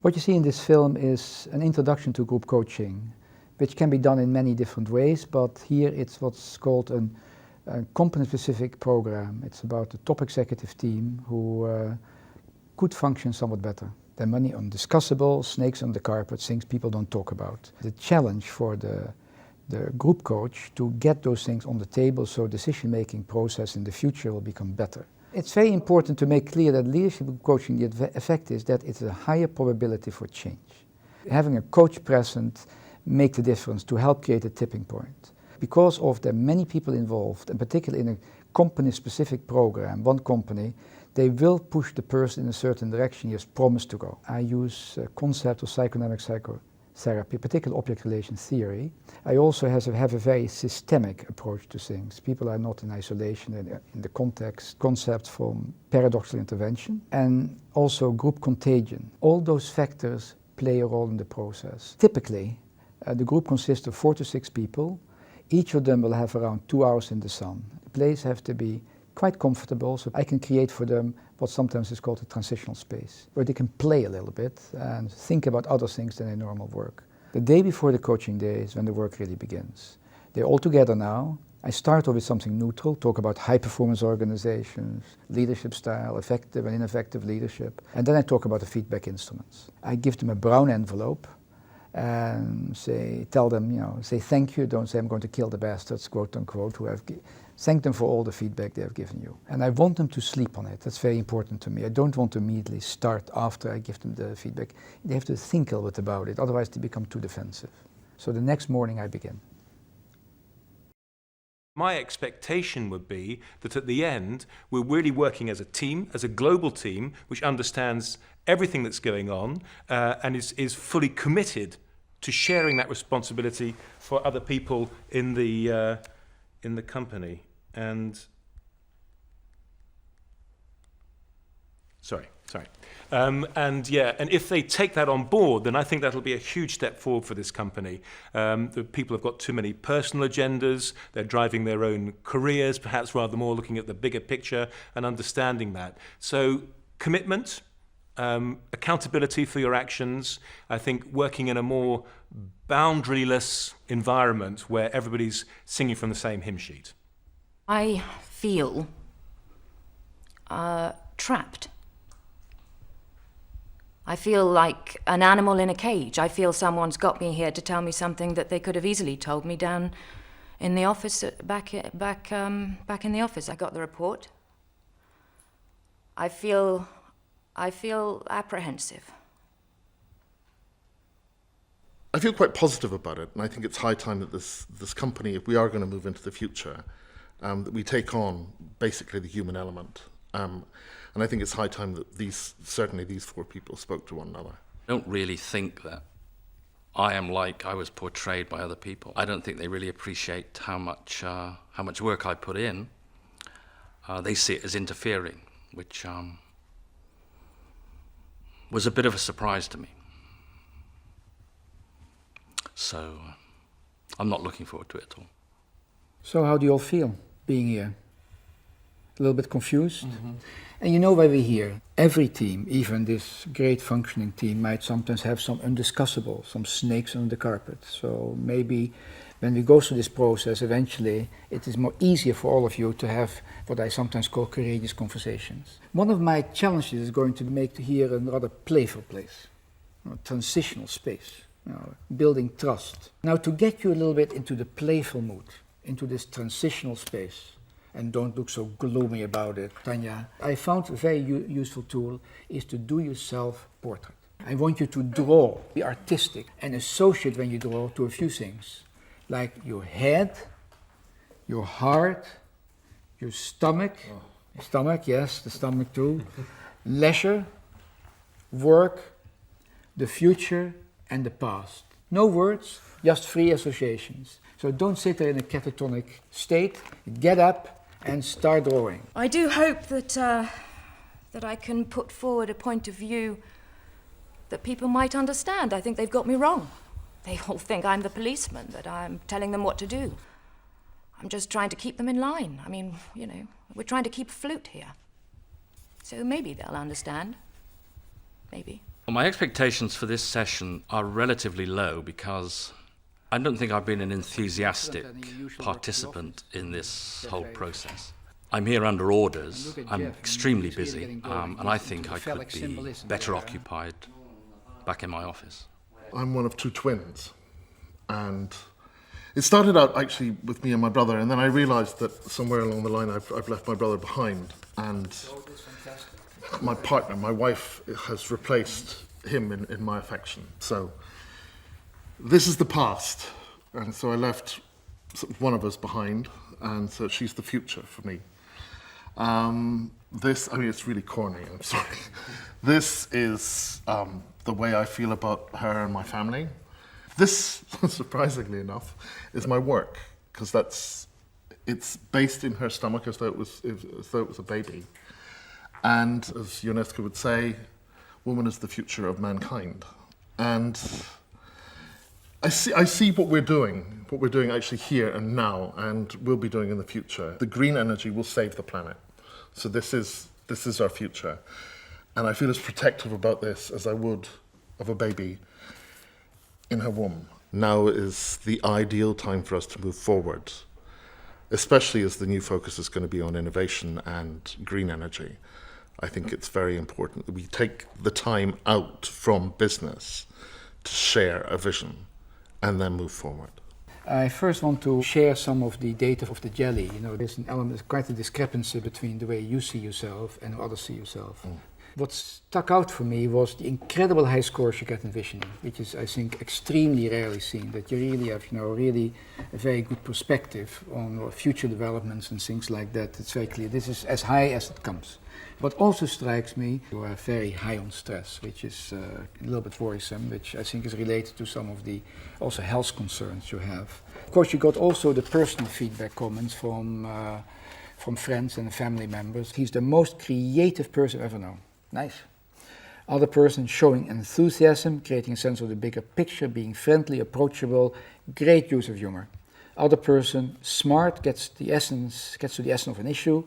What you see in this film is an introduction to group coaching, which can be done in many different ways, but here it's what's called a company-specific program. It's about the top executive team who could function somewhat better. There are many undiscussable snakes on the carpet, things people don't talk about. The challenge for the group coach to get those things on the table so decision-making process in the future will become better. It's very important to make clear that leadership coaching, the effect is that it's a higher probability for change. Having a coach present makes a difference to help create a tipping point. Because of the many people involved, and particularly in a company-specific program, one company, they will push the person in a certain direction he has promised to go. I use a concept of psychodynamic psychotherapy, particularly object relation theory. I also have a very systemic approach to things. People are not in isolation in the context, concept from paradoxical intervention, and also group contagion. All those factors play a role in the process. Typically, the group consists of 4 to 6 people. Each of them will have around 2 hours in the sun. The place have to be quite comfortable, so I can create for them what sometimes is called a transitional space, where they can play a little bit and think about other things than their normal work. The day before the coaching day is when the work really begins. They're all together now. I start off with something neutral, talk about high-performance organizations, leadership style, effective and ineffective leadership, and then I talk about the feedback instruments. I give them a brown envelope and tell them, say thank you, don't say I'm going to kill the bastards, quote unquote, who have thank them for all the feedback they have given you. And I want them to sleep on it. That's very important to me. I don't want to immediately start after I give them the feedback. They have to think a little bit about it, otherwise they become too defensive. So the next morning I begin. My expectation would be that at the end, we're really working as a team, as a global team, which understands everything that's going on and is fully committed to sharing that responsibility for other people in the company. And and if they take that on board, then I think that'll be a huge step forward for this company. The people have got too many personal agendas, they're driving their own careers, perhaps rather more looking at the bigger picture and understanding that. So commitment, accountability for your actions, I think working in a more boundaryless environment where everybody's singing from the same hymn sheet. I feel trapped. I feel like an animal in a cage. I feel someone's got me here to tell me something that they could have easily told me down in the office, back in the office. I got the report. I feel apprehensive. I feel quite positive about it, and I think it's high time that this company, if we are going to move into the future, that we take on basically the human element. And I think it's high time that certainly these 4 people spoke to one another. I don't really think that I am like I was portrayed by other people. I don't think they really appreciate how much work I put in. They see it as interfering, which was a bit of a surprise to me. So I'm not looking forward to it at all. So how do you all feel being here? A little bit confused? Mm-hmm. And you know why we're here. Every team, even this great functioning team, might sometimes have some undiscussable, some snakes on the carpet. So maybe when we go through this process, eventually it is more easier for all of you to have what I sometimes call courageous conversations. One of my challenges is going to make here a rather playful place, a transitional space, building trust. Now to get you a little bit into the playful mood, into this transitional space, and don't look so gloomy about it, Tanya, I found a very useful tool is to do your self-portrait. I want you to draw, be artistic, and associate when you draw to a few things, like your head, your heart, your stomach, stomach, yes, the stomach too, leisure, work, the future, and the past. No words, just free associations. So don't sit there in a catatonic state, get up, and start drawing. I do hope that I can put forward a point of view that people might understand. I think they've got me wrong. They all think I'm the policeman, that I'm telling them what to do. I'm just trying to keep them in line. I mean, we're trying to keep afloat here. So maybe they'll understand. Maybe. Well, my expectations for this session are relatively low because I don't think I've been an enthusiastic participant in this whole process. I'm here under orders, I'm extremely busy, and I think I could be better occupied back in my office. I'm one of two twins, and it started out actually with me and my brother, and then I realised that somewhere along the line I've left my brother behind, and my partner, my wife, has replaced him in my affection. So this is the past, and so I left one of us behind, and so she's the future for me. It's really corny, I'm sorry. This is the way I feel about her and my family. This, surprisingly enough, is my work, because it's based in her stomach as though it was a baby. And as UNESCO would say, woman is the future of mankind. And I see what we're doing actually here and now, and will be doing in the future. The green energy will save the planet. So this is our future. And I feel as protective about this as I would of a baby in her womb. Now is the ideal time for us to move forward, especially as the new focus is going to be on innovation and green energy. I think it's very important that we take the time out from business to share a vision and then move forward. I first want to share some of the data of the jelly. There's an element, quite a discrepancy between the way you see yourself and how others see yourself. What stuck out for me was the incredible high scores you get in visioning, which is, I think, extremely rarely seen, that you really have, really a very good perspective on future developments and things like that. It's very clear. This is as high as it comes. What also strikes me, you are very high on stress, which is a little bit worrisome, which I think is related to some of the also health concerns you have. Of course, you got also the personal feedback comments from friends and family members. He's the most creative person I've ever known. Nice. Other person showing enthusiasm, creating a sense of the bigger picture, being friendly, approachable, great use of humor. Other person smart, gets to the essence of an issue.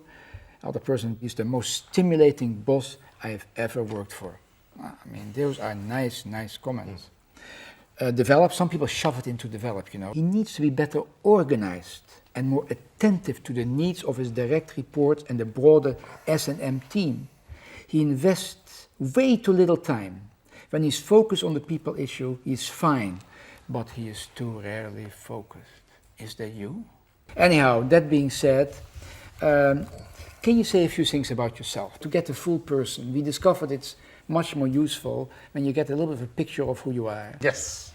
Other person is the most stimulating boss I have ever worked for. I mean, those are nice comments. Develop, some people shove it into develop, He needs to be better organized and more attentive to the needs of his direct reports and the broader S&M team. He invests way too little time. When he's focused on the people issue, he's fine, but he is too rarely focused. Is that you? Anyhow, that being said, can you say a few things about yourself? To get a full person, we discovered it's much more useful when you get a little bit of a picture of who you are. Yes.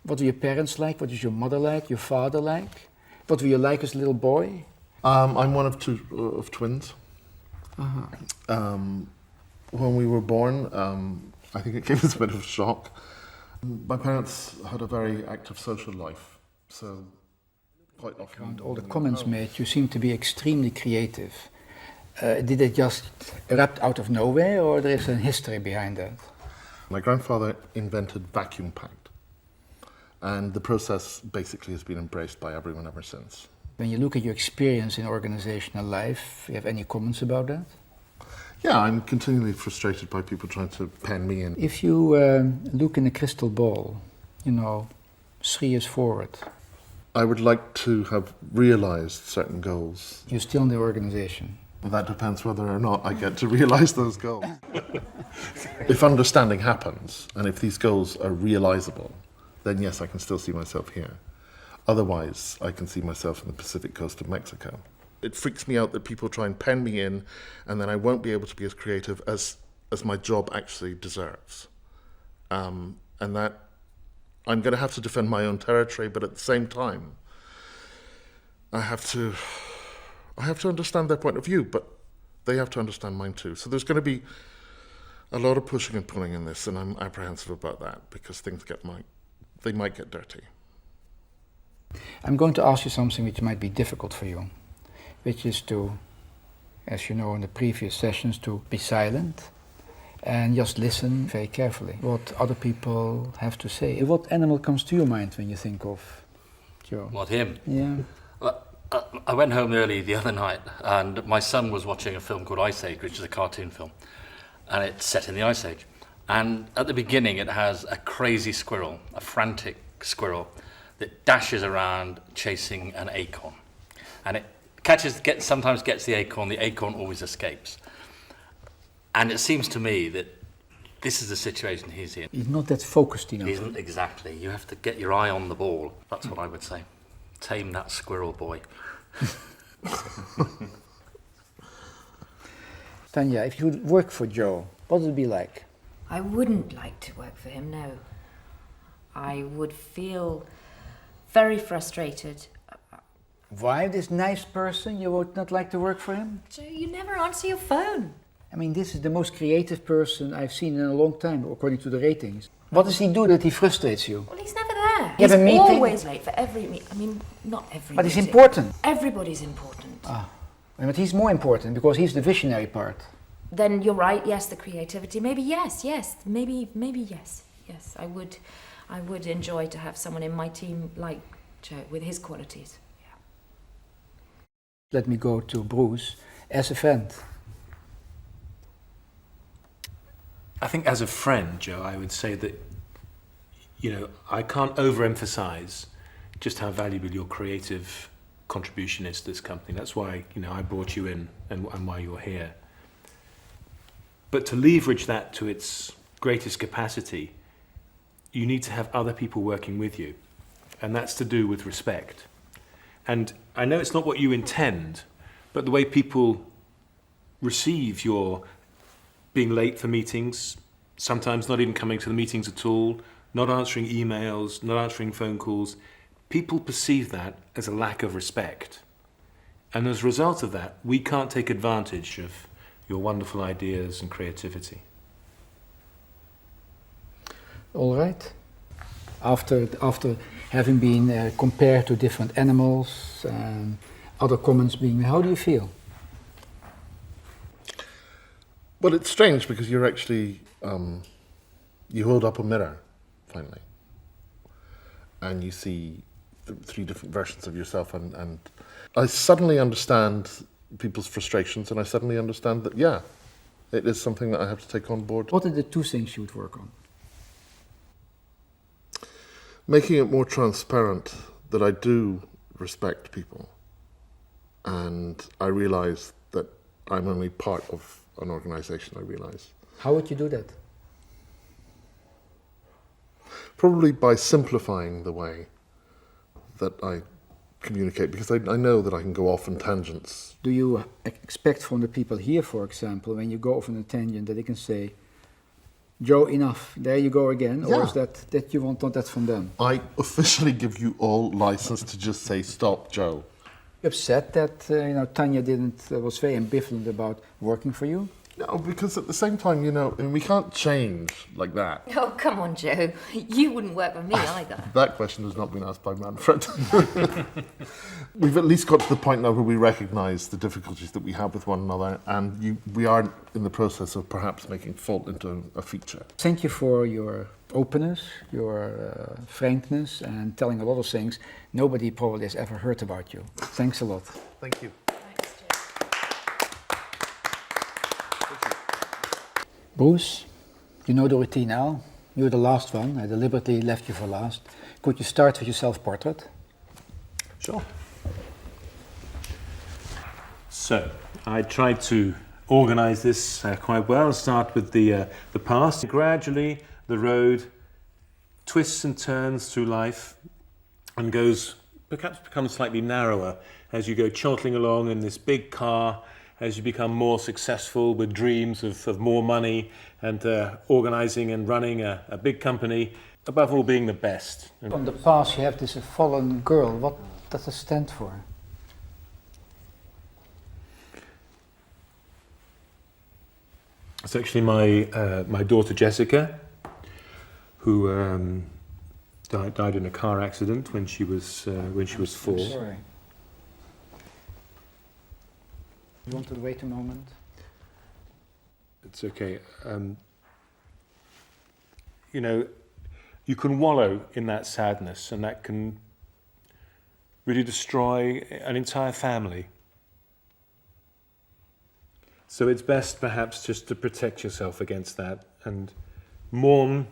What were your parents like? What is your mother like? Your father like? What were you like as a little boy? I'm one of two of twins. When we were born, I think it gave us a bit of a shock. My parents had a very active social life, so quite often... All the comments made, you seem to be extremely creative. Did it just erupt out of nowhere, or there is a history behind that? My grandfather invented vacuum packed, and the process basically has been embraced by everyone ever since. When you look at your experience in organizational life, do you have any comments about that? Yeah, I'm continually frustrated by people trying to pen me in. If you look in a crystal ball, 3 years forward. I would like to have realized certain goals. You're still in the organization. Well, that depends whether or not I get to realize those goals. If understanding happens, and if these goals are realizable, then yes, I can still see myself here. Otherwise, I can see myself on the Pacific coast of Mexico. It freaks me out that people try and pen me in, and then I won't be able to be as creative as my job actually deserves. And that I'm going to have to defend my own territory, but at the same time, I have to understand their point of view, but they have to understand mine too. So there's going to be a lot of pushing and pulling in this, and I'm apprehensive about that because things might get dirty. I'm going to ask you something which might be difficult for you, which is to, as you know in the previous sessions, to be silent and just listen very carefully what other people have to say. What animal comes to your mind when you think of Joe? What, him? Yeah. I went home early the other night and my son was watching a film called Ice Age, which is a cartoon film, and it's set in the Ice Age. And at the beginning, it has a crazy squirrel, a frantic squirrel, that dashes around chasing an acorn. And it sometimes gets the acorn always escapes. And it seems to me that this is the situation he's in. He's not that focused enough. Exactly. You have to get your eye on the ball. That's what I would say. Tame that squirrel, boy. Tanya, if you would work for Joe, what would it be like? I wouldn't like to work for him, no. I would feel very frustrated. Why, this nice person, you would not like to work for him? Joe, you never answer your phone. I mean, this is the most creative person I've seen in a long time, according to the ratings. What does he do that he frustrates you? Well, he's never there. You He's have a meeting? always late for every meeting. I mean, not every But meeting. he's important. Everybody's important. But he's more important because he's the visionary part. Then you're right, yes, the creativity. Maybe yes, maybe yes. Yes, I would enjoy to have someone in my team like Joe with his qualities. Yeah. Let me go to Bruce as a friend. I think as a friend, Joe, I would say that, I can't overemphasize just how valuable your creative contribution is to this company. That's why, I brought you in and why you're here. But to leverage that to its greatest capacity, you need to have other people working with you. And that's to do with respect. And I know it's not what you intend, but the way people receive your being late for meetings, sometimes not even coming to the meetings at all, not answering emails, not answering phone calls, people perceive that as a lack of respect. And as a result of that, we can't take advantage of your wonderful ideas and creativity. All right. After having been compared to different animals, other comments being made, how do you feel? Well, it's strange because you're actually, you hold up a mirror, finally, and you see three different versions of yourself, and I suddenly understand people's frustrations, and I suddenly understand that, yeah, it is something that I have to take on board. What are the two things you would work on? Making it more transparent that I do respect people, and I realise that I'm only part of an organisation, I realise. How would you do that? Probably by simplifying the way that I communicate, because I know that I can go off on tangents. Do you expect from the people here, for example, when you go off on a tangent, that they can say, Joe, enough, there you go again, Yeah. or is that you want that from them? I officially give you all license to just say, stop, Joe. You upset that Tanya was very ambivalent about working for you? No, because at the same time, and we can't change like that. Oh, come on, Joe. You wouldn't work with me either. That question has not been asked by Manfred. We've at least got to the point now where we recognise the difficulties that we have with one another, and we are in the process of perhaps making fault into a feature. Thank you for your openness, your frankness, and telling a lot of things nobody probably has ever heard about you. Thanks a lot. Thank you. Thanks, Joe. Bruce, you know the routine now. You're the last one. I deliberately left you for last. Could you start with your self-portrait? Sure. So, I tried to organise this quite well. Start with the past. Gradually, the road twists and turns through life and becomes slightly narrower as you go chortling along in this big car, as you become more successful with dreams of more money and organising and running a big company, above all being the best. From the past you have this fallen girl. What does it stand for? It's actually my daughter Jessica, who died in a car accident when she was 4. I'm sorry. You want to wait a moment? It's okay. You can wallow in that sadness, and that can really destroy an entire family. So it's best perhaps just to protect yourself against that and mourn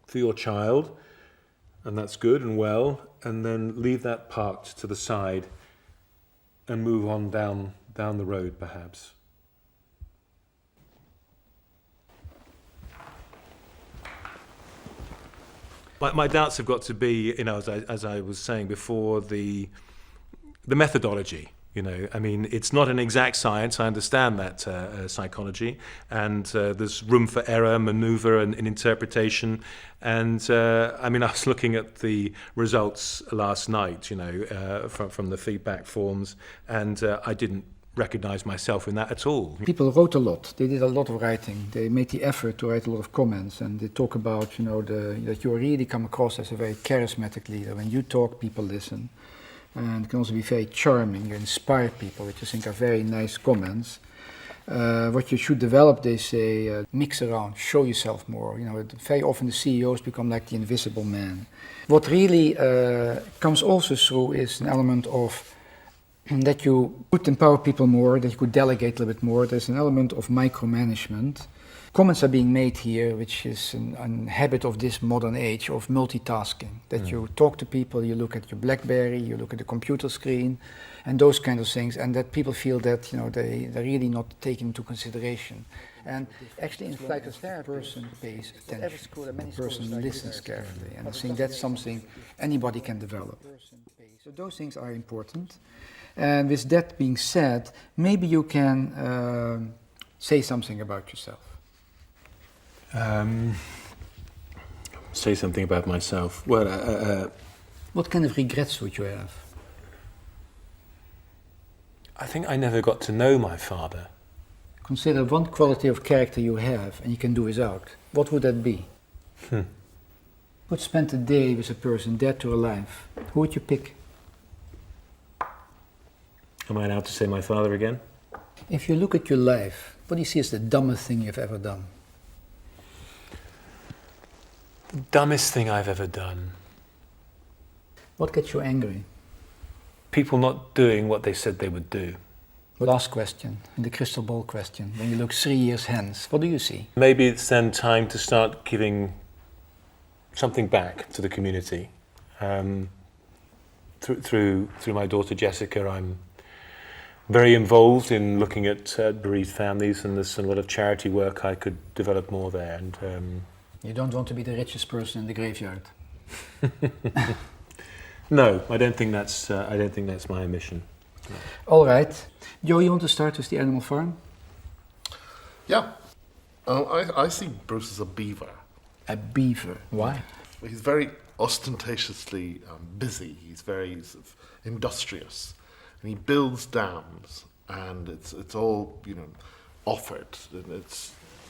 for your child, and that's good and well, and then leave that parked to the side and move on down the road, perhaps. My doubts have got to be, as I was saying before, the methodology. I mean, it's not an exact science. I understand that psychology, and there's room for error, maneuver, and interpretation. And I mean, I was looking at the results last night, from the feedback forms, and I didn't recognize myself in that at all. People wrote a lot. They did a lot of writing. They made the effort to write a lot of comments, and they talk about, that you really come across as a very charismatic leader. When you talk, people listen. And it can also be very charming. You inspire people, which I think are very nice comments. What you should develop, they say, mix around, show yourself more. Very often the CEOs become like the invisible man. What really comes also through is an element of that you could empower people more, that you could delegate a little bit more. There's an element of micromanagement. Comments are being made here, which is a habit of this modern age of multitasking. That you talk to people, you look at your BlackBerry, you look at the computer screen, and those kind of things, and that people feel that they're really not taken into consideration. And actually, in psychotherapy, a person pays attention. A person listens carefully, and I think that's something anybody can develop. So those things are important. And with that being said, maybe you can say something about yourself. Say something about myself. Well, what kind of regrets would you have? I think I never got to know my father. Consider one quality of character you have and you can do without. What would that be? You would spend a day with a person dead or alive. Who would you pick? Am I allowed to say my father again? If you look at your life, what do you see as the dumbest thing you've ever done? The dumbest thing I've ever done. What gets you angry? People not doing what they said they would do. Last question, the crystal ball question. When you look 3 years hence, what do you see? Maybe it's then time to start giving something back to the community. Through my daughter Jessica, I'm very involved in looking at bereaved families, and there's a lot of charity work I could develop more there. And you don't want to be the richest person in the graveyard. No, I don't think that's my ambition. No. All right, Joe, you want to start with the animal farm? Yeah, I see Bruce as a beaver. A beaver. Why? He's very ostentatiously busy. He's very sort of industrious, and he builds dams, and it's all offered, and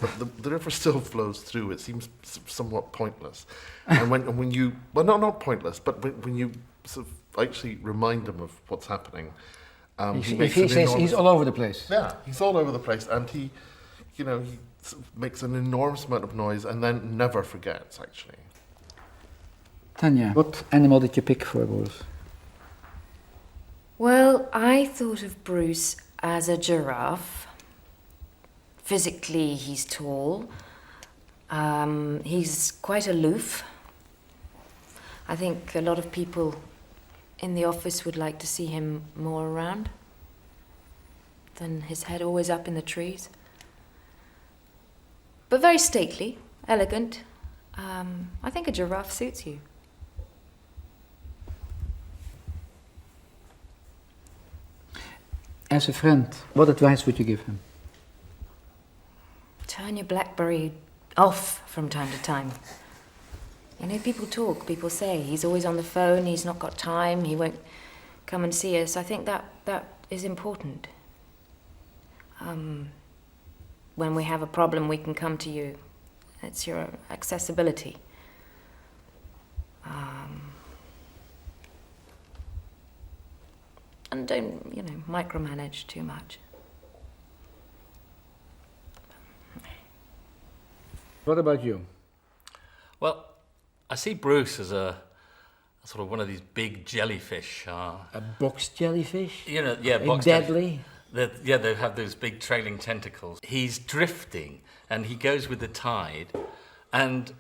but the river still flows through. It seems somewhat pointless, and when you not pointless, but when you sort of actually remind him of what's happening, he says he's all over the place. Yeah, he's all over the place, and he sort of makes an enormous amount of noise, and then never forgets actually. Tanya, what animal did you pick for Bruce? Well, I thought of Bruce as a giraffe. Physically, he's tall. He's quite aloof. I think a lot of people in the office would like to see him more around than his head always up in the trees. But very stately, elegant. I think a giraffe suits you. As a friend, what advice would you give him? Turn your BlackBerry off from time to time. People talk, people say he's always on the phone, he's not got time, he won't come and see us. I think that is important. When we have a problem, we can come to you. It's your accessibility. And don't, micromanage too much. What about you? Well, I see Bruce as a sort of one of these big jellyfish. A box jellyfish? Box deadly? They have those big trailing tentacles. He's drifting, and he goes with the tide, And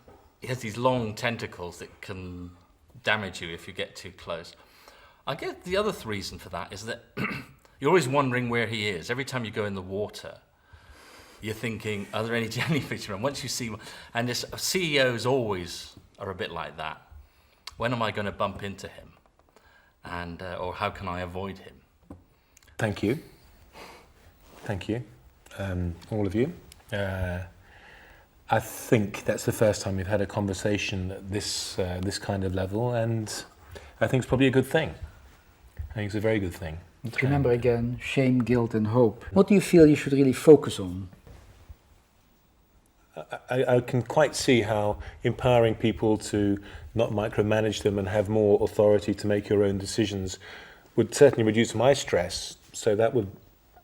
he has these long tentacles that can damage you if you get too close. I guess the other reason for that is that you're always wondering where he is. Every time you go in the water, you're thinking, are there any jellyfish around? Once you see one, and this, CEOs always are a bit like that. When am I going to bump into him? And or how can I avoid him? Thank you. Thank you, all of you. I think that's the first time we've had a conversation at this kind of level, and I think it's probably a good thing. I think it's a very good thing. Remember again, shame, guilt and hope. What do you feel you should really focus on? I can quite see how empowering people to not micromanage them and have more authority to make your own decisions would certainly reduce my stress. So that would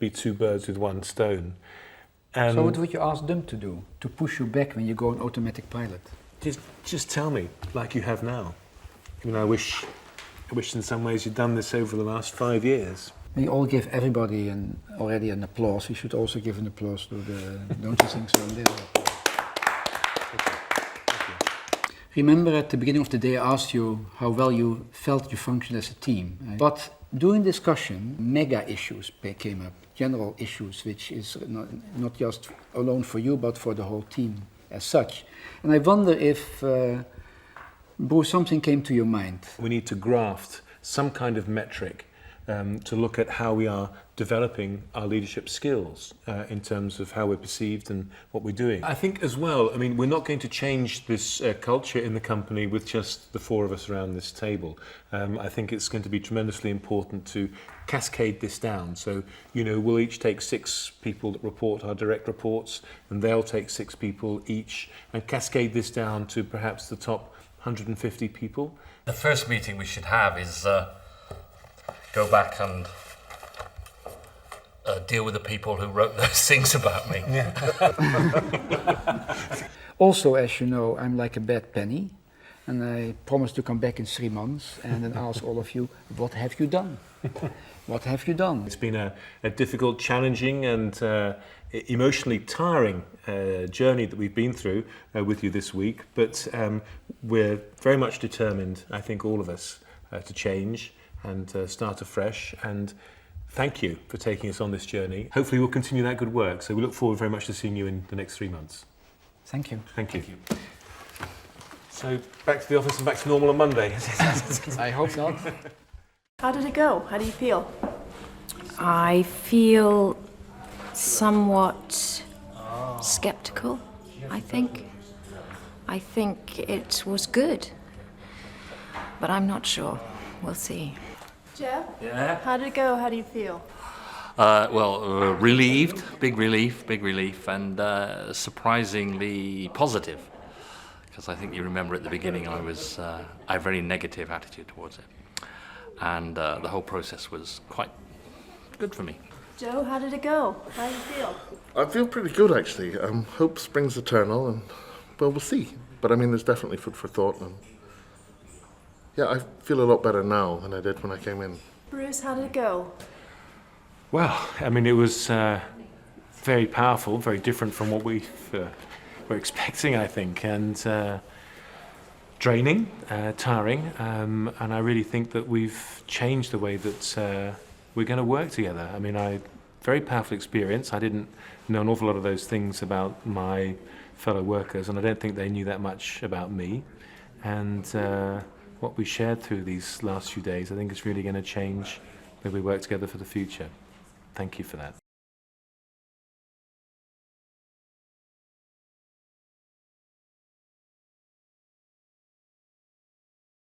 be two birds with one stone. And so what would you ask them to do? To push you back when you go on automatic pilot? Just tell me, like you have now. I mean, I wish in some ways you'd done this over the last 5 years. We all give everybody already an applause. We should also give an applause to don't you think so? Remember at the beginning of the day I asked you how well you felt you functioned as a team. But during discussion, mega issues came up, general issues, which is not just alone for you, but for the whole team as such. And I wonder if, Bruce, something came to your mind. We need to graft some kind of metric to look at how we are developing our leadership skills in terms of how we're perceived and what we're doing. I think as well, I mean, we're not going to change this culture in the company with just the four of us around this table. I think it's going to be tremendously important to cascade this down. So, you know, we'll each take 6 people that report our direct reports, and they'll take 6 people each, and cascade this down to perhaps the top 150 people. The first meeting we should have is go back and deal with the people who wrote those things about me. Yeah. Also, as you know, I'm like a bad penny, and I promise to come back in 3 months and then ask all of you, what have you done? What have you done? It's been a difficult, challenging and emotionally tiring journey that we've been through with you this week, but we're very much determined, I think all of us, to change and start afresh, and thank you for taking us on this journey. Hopefully we'll continue that good work, so we look forward very much to seeing you in the next 3 months. Thank you. Thank you. So back to the office and back to normal on Monday. I hope not. How did it go? How do you feel? I feel somewhat skeptical, I think. I think it was good, but I'm not sure. We'll see. Jeff? Yeah? How did it go? How do you feel? Relieved, big relief, and surprisingly positive. Because I think you remember at the beginning I had a very negative attitude towards it. And the whole process was quite good for me. Joe, how did it go? How do you feel? I feel pretty good, actually. Hope springs eternal, and, well, we'll see. But, I mean, there's definitely food for thought. And yeah, I feel a lot better now than I did when I came in. Bruce, how did it go? Well, I mean, it was very powerful, very different from what we were expecting, I think, and draining, tiring, and I really think that we've changed the way that we're going to work together. I mean, very powerful experience. I didn't know an awful lot of those things about my fellow workers, and I don't think they knew that much about me. And what we shared through these last few days, I think is really going to change the way we work together for the future. Thank you for that.